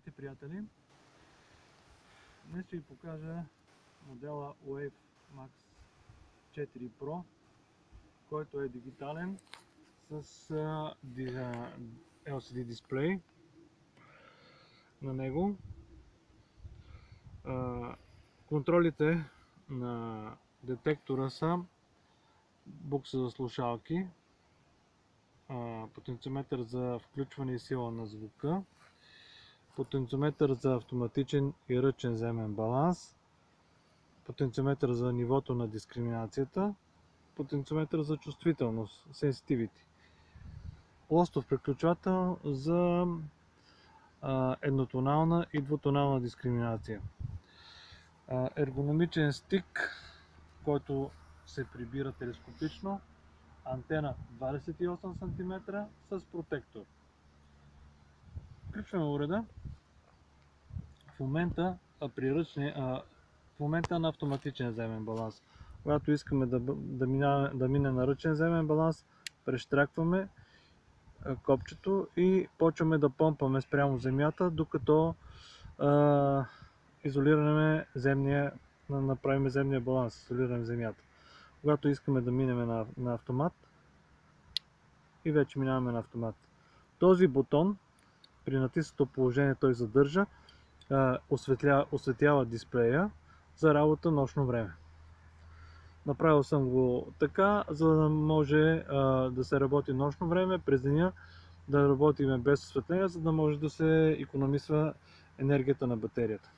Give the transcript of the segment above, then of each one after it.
Здравейте, приятели! Днес ще ви покажа модела Wave Max 4 Pro, който е дигитален с LCD дисплей на него. Контролите на детектора са букса за слушалки, потенциометър за включване и сила на звука, потенциометър за автоматичен и ръчен земен баланс, потенциометър за нивото на дискриминацията, потенциометър за чувствителност, sensitivity, лостов приключвател за еднотонална и двутонална дискриминация, ергономичен стик, който се прибира телескопично, антена 28 см с протектор. Включваме уреда. В момента на автоматичен земен баланс. Когато искаме да мине на ръчен земен баланс, прещракваме копчето и почваме да помпаме спрямо земята, докато направим земния баланс, изолираме земята. Когато искаме да минем на автомат, и вече минаваме на автомат. Този бутон, при натиснато положение, той задържа, осветява дисплея за работа нощно време. Направил съм го така, за да може да се работи нощно време, през деня да работим без осветление, за да може да се икономисва енергията на батерията.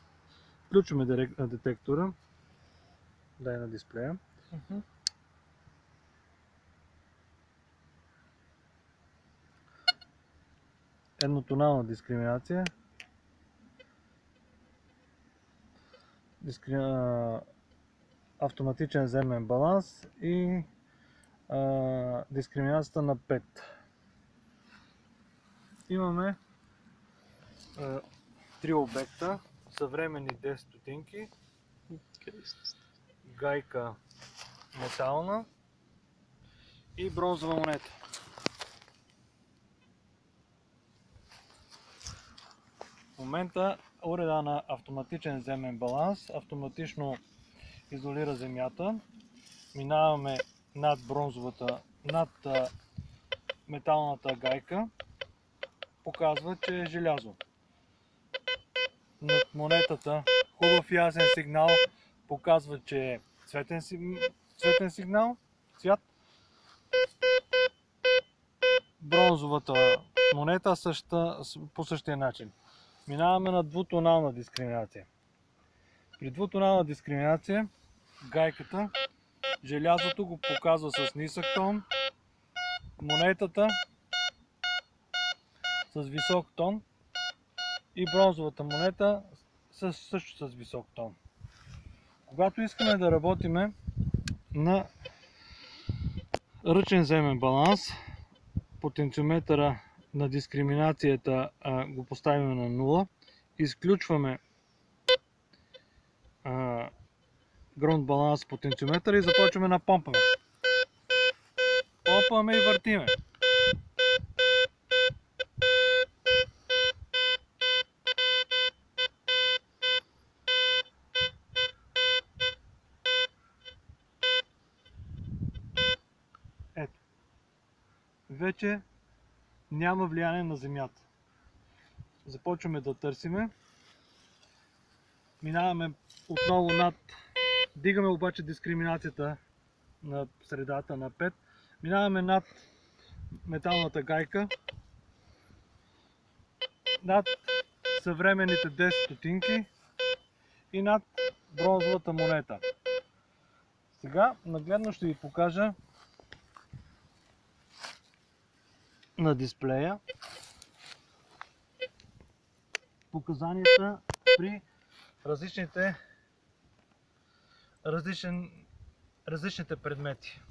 Включваме детектора. Дай на дисплея. Еднотонална дискриминация. Автоматичен земен баланс и дискриминацията на 5. Имаме 3 обекта, съвременни 10 стотинки, гайка метална и бронзова монета. В момента уреда на автоматичен земен баланс автоматично изолира земята. Минаваме над металната гайка. Показва, че е желязо. Над монетата хубав ясен сигнал. Показва, че е цветен сигнал, цвят. Бронзовата монета по същия начин. Минаваме на двутонална дискриминация. При двутонална дискриминация гайката, желязото го показва с нисък тон, монетата с висок тон и бронзовата монета също с висок тон. Когато искаме да работиме на ръчен земен баланс, потенциометъра на дискриминацията го поставим на 0, изключваме ground баланс потенциометъра и започваме да помпаме. Помпаме и въртиме. Ето. Вече няма влияние на земята. Започваме да търсиме. Минаваме отново дигаме обаче дискриминацията на средата на 5. Минаваме над металната гайка, над съвременните 10 стотинки и над бронзовата монета. Сега нагледно ще ви покажа на дисплея показанията при различните предмети.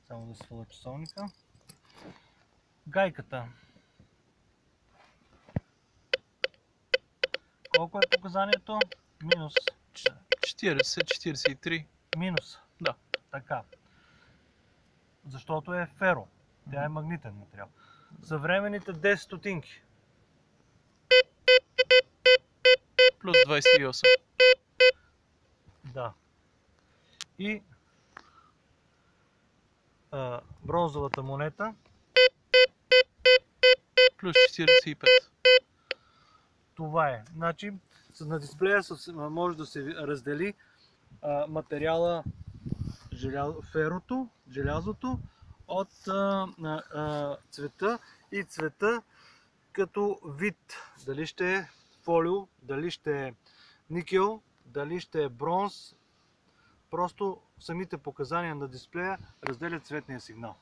Само да сваля часовника. Гайката. Колко е показанието? Минус 40-43. Минус. Да. Така. Защото е феро. Тя е магнитен материал. Съвременните 10 стотинки. плюс 28. Да. И бронзовата монета Плюс 45. Това е. Значи, на дисплея може да се раздели материала ферото, желязото от цвета и цвета като вид. Дали ще е фолио, дали ще е никел, дали ще е бронз. Просто самите показания на дисплея разделят цветния сигнал.